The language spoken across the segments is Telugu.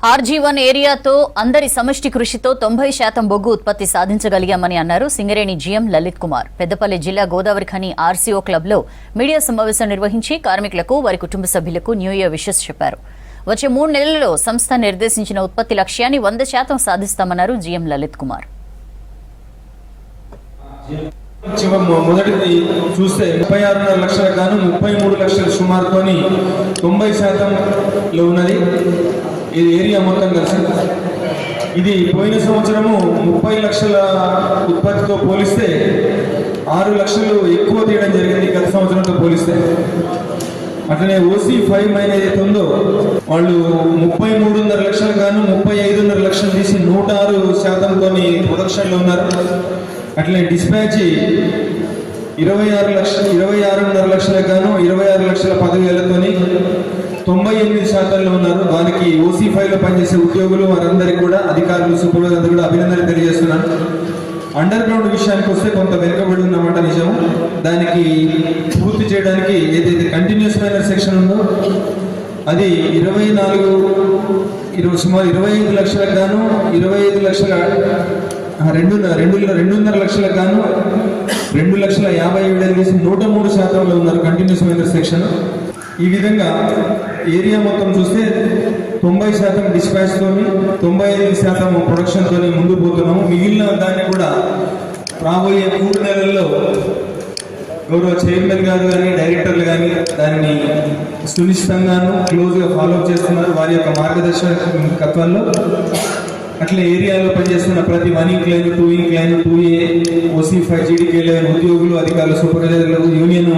RG1 ఏరియాతో అందరి సమష్టి కృషితో 90% బొగ్గు ఉత్పత్తి సాధించగలిగామని అన్నారు సింగరేణి జీఎం లలిత్ కుమార్. పెద్దపల్లి జిల్లా గోదావరి ఖని ఆర్సీఓ క్లబ్లో మీడియా సమావేశం నిర్వహించి కార్మికులకు వారి కుటుంబ సభ్యులకు న్యూ ఇయర్ విషెస్ చెప్పారు. వచ్చే 3 నెలల్లో సంస్థ నిర్దేశించిన ఉత్పత్తి లక్ష్యాన్ని 100% సాధిస్తామన్నారు జీఎం లలిత్ కుమార్. మొదటిది చూస్తే 36.5 లక్షలకు గాను 33 లక్షల సుమారుతోని 90% లో ఉన్నది. ఇది ఏరియా మొత్తం కలిసి ఇది పోయిన సంవత్సరము 30 లక్షల ఉత్పత్తితో పోలిస్తే 6 లక్షలు ఎక్కువ తీయడం జరిగింది గత సంవత్సరంతో పోలిస్తే. అట్లనే OC5 ఏదైతే ఉందో వాళ్ళు 33.5 లక్షలకు గాను 35.5 లక్షలు తీసి 106%తోని ప్రొడక్షన్లో ఉన్నారు. అట్లనే డిస్పాచ్ 26.5 లక్షలకు గాను 26,10,000తోని 98%లో ఉన్నారు. వారికి OC5లో పనిచేసే ఉద్యోగులు వారందరికీ కూడా అధికారులు సూపర్వైజర్లు కూడా అభినందనలు తెలియజేస్తున్నాను. అండర్ గ్రౌండ్ విషయానికి వస్తే కొంత వెనుకబడి ఉన్నమాట నిజం. దానికి పూర్తి చేయడానికి ఏదైతే కంటిన్యూస్ మైనర్ సెక్షన్ ఉందో అది సుమారు 25 లక్షలకు గాను 2.5 లక్షలకు గాను 2,50,000 తీసి 103%లో ఉన్నారు కంటిన్యూస్ మైనర్ సెక్షన్. ఈ విధంగా ఏరియా మొత్తం చూస్తే 90% డిస్పాచ్తోని 95% ప్రొడక్షన్తోని ముందుకు పోతున్నాము. మిగిలిన దాన్ని కూడా రాబోయే 3 నెలల్లో గౌరవ చైర్మన్ గారు కానీ డైరెక్టర్లు కానీ దాన్ని సునిశ్చితంగాను క్లోజ్గా ఫాలోఅప్ చేస్తున్నారు వారి యొక్క మార్గదర్శకత్వంలో. అట్లా ఏరియాలో పనిచేస్తున్న ప్రతి 1 incline 2 incline 2A OC5 GDK11 ఉద్యోగులు అధికారులు సూపర్వైజర్లు యూనియన్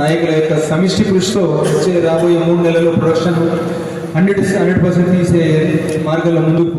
నాయకుల యొక్క సమిష్టి కృషితో వచ్చే రాబోయే 3 నెలల్లో ప్రొడక్షన్ 100% తీసే మార్గంలో ముందుకు